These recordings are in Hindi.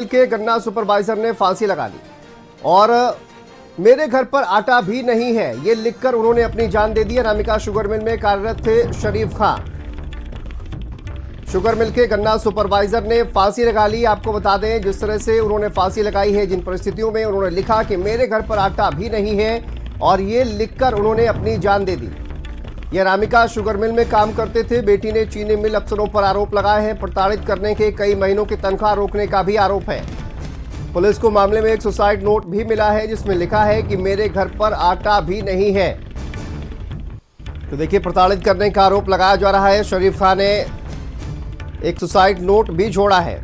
के गन्ना सुपरवाइजर ने फांसी लगा ली और मेरे घर पर आटा भी नहीं है ये लिखकर उन्होंने अपनी जान दे दी। अनामिका शुगर मिल में कार्यरत थे शरीफ खान। शुगर मिल के गन्ना सुपरवाइजर ने फांसी लगा ली। आपको बता दें जिस तरह से उन्होंने फांसी लगाई है, जिन परिस्थितियों में उन्होंने लिखा कि मेरे घर पर आटा भी नहीं है और ये लिखकर उन्होंने अपनी जान दे दी। ये अनामिका शुगर मिल में काम करते थे। बेटी ने चीनी मिल अफसरों पर आरोप लगाए हैं। प्रताड़ित करने के कई महीनों की तनख्वाह रोकने का भी आरोप है। पुलिस को मामले में एक सुसाइड नोट भी मिला है जिसमें लिखा है कि मेरे घर पर आटा भी नहीं है। तो देखिए, प्रताड़ित करने का आरोप लगाया जा रहा है। शरीफ खान ने एक सुसाइड नोट भी जोड़ा है।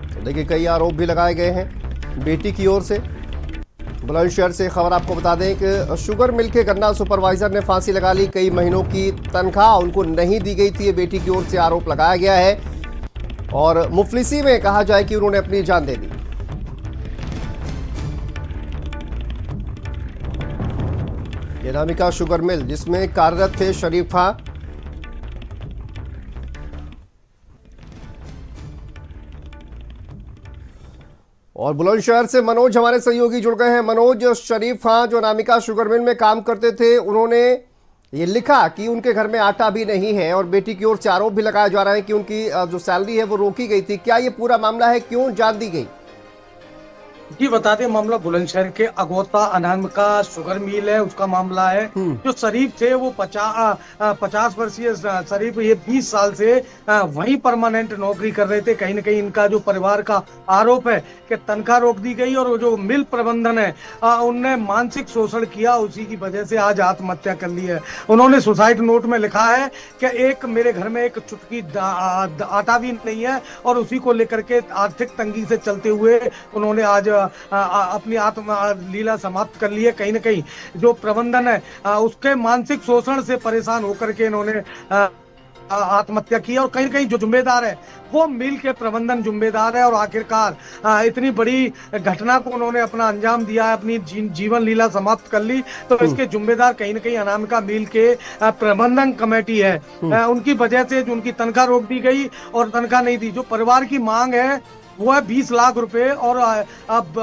तो देखिए, कई आरोप भी लगाए गए हैं बेटी की ओर से। बुलंदशहर से खबर आपको बता दें कि शुगर मिल के गन्ना सुपरवाइजर ने फांसी लगा ली। कई महीनों की तनख्वाह उनको नहीं दी गई थी, ये बेटी की ओर से आरोप लगाया गया है और मुफलिसी में कहा जाए कि उन्होंने अपनी जान दे दी। ये अनामिका शुगर मिल जिसमें कार्यरत थे शरीफ खान। और बुलंदशहर से मनोज हमारे सहयोगी जुड़ गए हैं। मनोज, शरीफ खान जो अनामिका शुगर मिल में काम करते थे, उन्होंने ये लिखा कि उनके घर में आटा भी नहीं है और बेटी की ओर से आरोप भी लगाया जा रहा है कि उनकी जो सैलरी है वो रोकी गई थी। क्या ये पूरा मामला है, क्यों जान दी गई? जी बता दें, मामला बुलंदशहर के अगोता अनामिका शुगर मिल है, उसका मामला है। जो शरीफ थे वो 50 वर्षीय शरीफ ये 20 साल से वहीं परमानेंट नौकरी कर रहे थे। कहीं ना कहीं इनका जो परिवार का आरोप है कि तनख्वाह रोक दी गई और जो मिल प्रबंधन है उनने मानसिक शोषण किया, उसी की वजह से आज आत्महत्या कर ली है। उन्होंने सुसाइड नोट में लिखा है कि एक मेरे घर में एक चुटकी आटा भी नहीं है और उसी को लेकर के आर्थिक तंगी से चलते हुए उन्होंने आज अपनी आत्म लीला समाप्त कर ली है। कहीं ना कहीं जो प्रबंधन है उसके मानसिक शोषण से परेशान होकर के इन्होंने आत्महत्या की और कहीं ना कहीं जो जिम्मेदार है वो मिल के प्रबंधन जिम्मेदार है। और आखिरकार इतनी बड़ी घटना को उन्होंने अपना अंजाम दिया है, अपनी जीवन लीला समाप्त कर ली। तो इसके जिम्मेदार कहीं ना कहीं अनामिका मिल के प्रबंधन कमेटी है। उनकी वजह से जो उनकी तनख्वाह रोक दी गई और तनख्वाह नहीं दी। जो परिवार की मांग है वो है 20 लाख रुपए और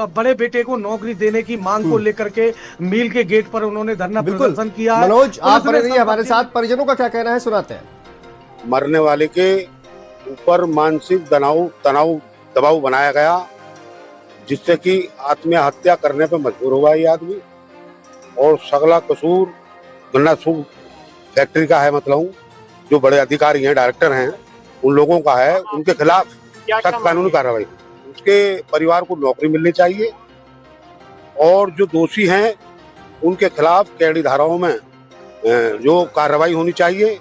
बड़े बेटे को नौकरी देने की मांग को लेकर के मिल के गेट पर उन्होंने धरना प्रदर्शन किया है। मनोज, आप बने रहिए हमारे साथ, परिजनों का क्या कहना है सुनाते हैं। मरने वाले के ऊपर मानसिक दबाव बनाया गया जिससे कि आत्महत्या करने पर मजबूर हुआ ये आदमी। और सगला कसूर गन्ना फैक्ट्री का है, मतलब जो बड़े अधिकारी हैं, डायरेक्टर हैं, उन लोगों का है। उनके खिलाफ सख्त कानूनी कार्रवाई, उसके परिवार को नौकरी मिलनी चाहिए और जो दोषी हैं उनके खिलाफ कैदी धाराओं में जो कार्रवाई होनी चाहिए।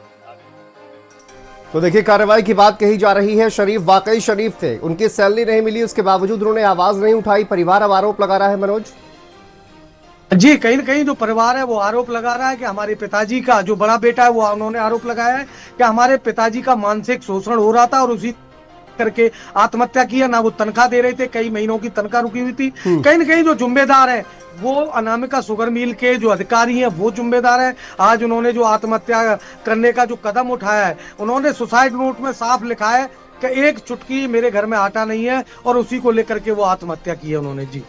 तो देखिए, कार्रवाई की बात कही जा रही है। शरीफ वाकई शरीफ थे, उनकी सैलरी नहीं मिली, उसके बावजूद उन्होंने आवाज नहीं उठाई। परिवार अब आरोप लगा रहा है। मनोज जी, कहीं ना कहीं जो परिवार है वो आरोप लगा रहा है कि हमारे पिताजी का जो बड़ा बेटा है वो उन्होंने आरोप लगाया है कि हमारे पिताजी का मानसिक शोषण हो रहा था और उसी करके आत्महत्या किया। ना वो तनख्वाह दे रहे थे, कई महीनों की तनख्वाह रुकी हुई थी। कहीं ना कहीं जो जिम्मेदार है वो अनामिका शुगर मिल के जो अधिकारी हैं वो जिम्मेदार है। आज उन्होंने जो आत्महत्या करने का जो कदम उठाया है, उन्होंने सुसाइड नोट में साफ लिखा है कि एक चुटकी मेरे घर में आटा नहीं है और उसी को लेकर के वो आत्महत्या की है उन्होंने। जी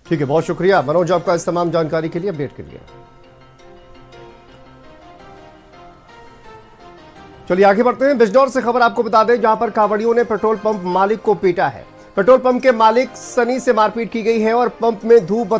ठीक है, बहुत शुक्रिया मनोज आपका इस तमाम जानकारी के लिए, अपडेट के लिए। चलिए आगे बढ़ते हैं। बिजनौर से खबर आपको बता दें जहां पर कांवड़ियों ने पेट्रोल पंप मालिक को पीटा है। पेट्रोल पंप के मालिक सनी से मारपीट की गई है और पंप में धूप